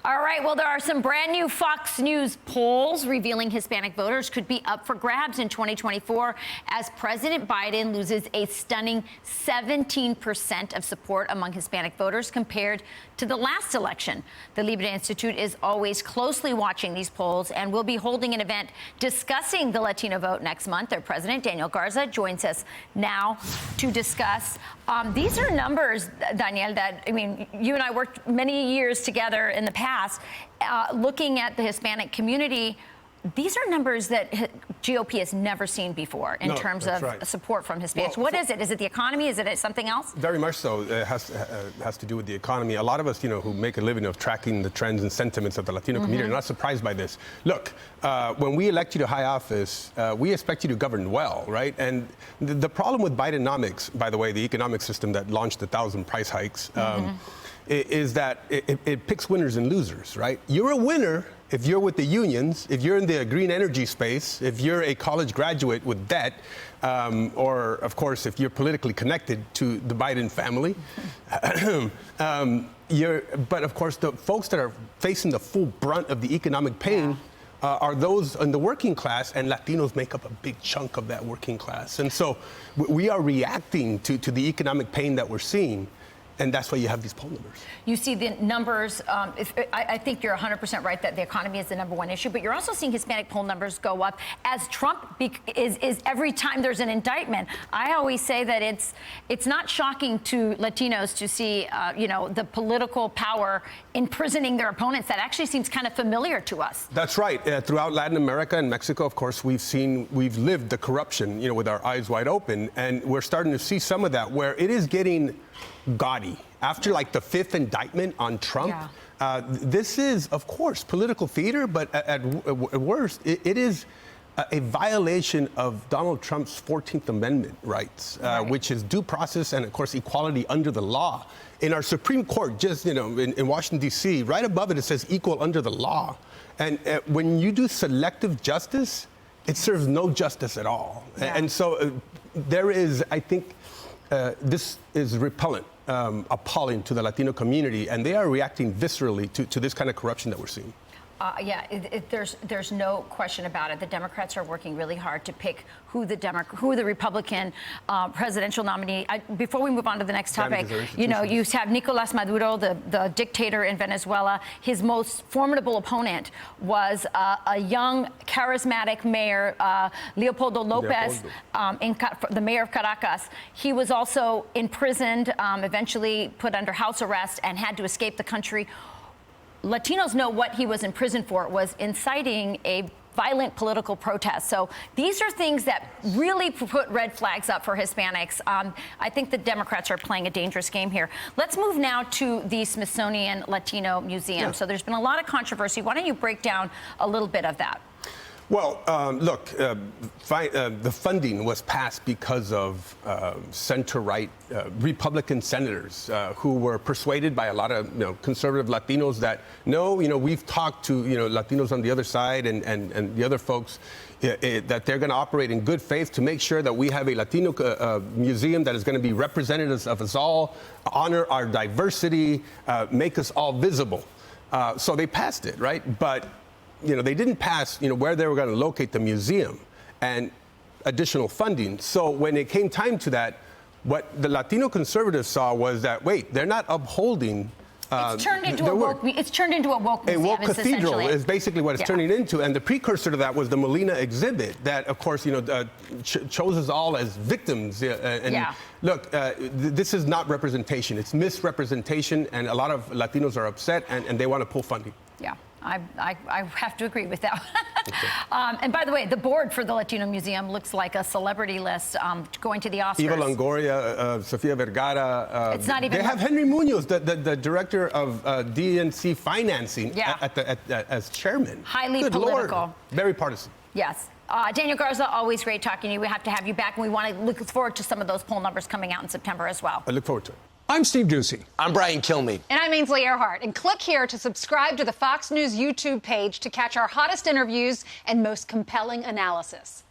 All right, well, there are some brand new Fox News polls revealing Hispanic voters could be up for grabs in 2024 as President Biden loses a stunning 17% of support among Hispanic voters compared to the last election. The Libre Institute is always closely watching these polls and will be holding an event discussing the Latino vote next month. Their president, Daniel Garza, joins us now to discuss. These are numbers, Daniel, that, I mean, you and I worked many years together in the past looking at the Hispanic community. These are numbers that GOP has never seen before in terms of support from Hispanics. What is it? Is it the economy? Is it something else? Very much so. It has to do with the economy. A lot of us, who make a living of tracking the trends and sentiments of the Latino community are not surprised by this. Look, when we elect you to high office, we expect you to govern well, right? And the problem with Bidenomics, by the way, the economic system that launched 1,000 price hikes, is that it picks winners and losers, right? You're a winner if you're with the unions, if you're in the green energy space, if you're a college graduate with debt, or, of course, if you're politically connected to the Biden family. But, of course, the folks that are facing the full brunt of the economic pain are those in the working class, and Latinos make up a big chunk of that working class. And so we are reacting to the economic pain that we're seeing. And that's why you have these poll numbers. You see the numbers. I think you're 100% right that the economy is the #1 issue, but you're also seeing Hispanic poll numbers go up as Trump is every time there's an indictment. I always say that it's not shocking to Latinos to see the political power imprisoning their opponents. That actually seems kind of familiar to us. That's right. Throughout Latin America and Mexico, of course, we've lived the corruption, with our eyes wide open, and we're starting to see some of that where it is getting gaudy. After like the 5th indictment on Trump, this is, of course, political theater, but at worst, it is a violation of Donald Trump's 14th Amendment rights, which is due process and, of course, equality under the law. In our Supreme Court, just, in Washington, D.C., right above it, it says equal under the law. And when you do selective justice, it serves no justice at all. And so there is, I think, this is repellent, appalling to the Latino community, and they are reacting viscerally to this kind of corruption that we're seeing. There's no question about it. The Democrats are working really hard to pick who the Republican presidential nominee. Before we move on to the next topic, you have Nicolas Maduro, the dictator in Venezuela. His most formidable opponent was a young, charismatic mayor, Leopoldo Lopez, the mayor of Caracas. He was also imprisoned, eventually put under house arrest, and had to escape the country. Latinos know what he was in prison for was inciting a violent political protest. So these are things that really put red flags up for Hispanics. I think the Democrats are playing a dangerous game here. Let's move now to the Smithsonian Latino Museum. So there's been a lot of controversy. Why don't you break down a little bit of that? Well, look, the funding was passed because of center-right Republican senators who were persuaded by a lot of conservative Latinos that, no, we've talked to Latinos on the other side and the other folks that they're going to operate in good faith to make sure that we have a Latino museum that is going to be representative of us all, honor our diversity, make us all visible. So they passed it, right? But they didn't pass, where they were going to locate the museum and additional funding. So when it came time to that, what the Latino conservatives saw was that, wait, they're not upholding it's turned into a woke museum. A woke cathedral is basically what it's turning into. And the precursor to that was the Molina exhibit that, of course, chose us all as victims. Look, this is not representation. It's misrepresentation. And a lot of Latinos are upset and they want to pull funding. Yeah. I have to agree with that. And by the way, the board for the Latino Museum looks like a celebrity list going to the Oscars. Eva Longoria, Sofia Vergara. It's not even. They have Henry Munoz, the director of DNC financing, as chairman. Highly political. Lord. Very partisan. Yes. Daniel Garza, always great talking to you. We have to have you back, and we want to look forward to some of those poll numbers coming out in September as well. I look forward to it. I'm Steve Ducey. I'm Brian Kilmeade. And I'm Ainsley Earhart. And click here to subscribe to the Fox News YouTube page to catch our hottest interviews and most compelling analysis.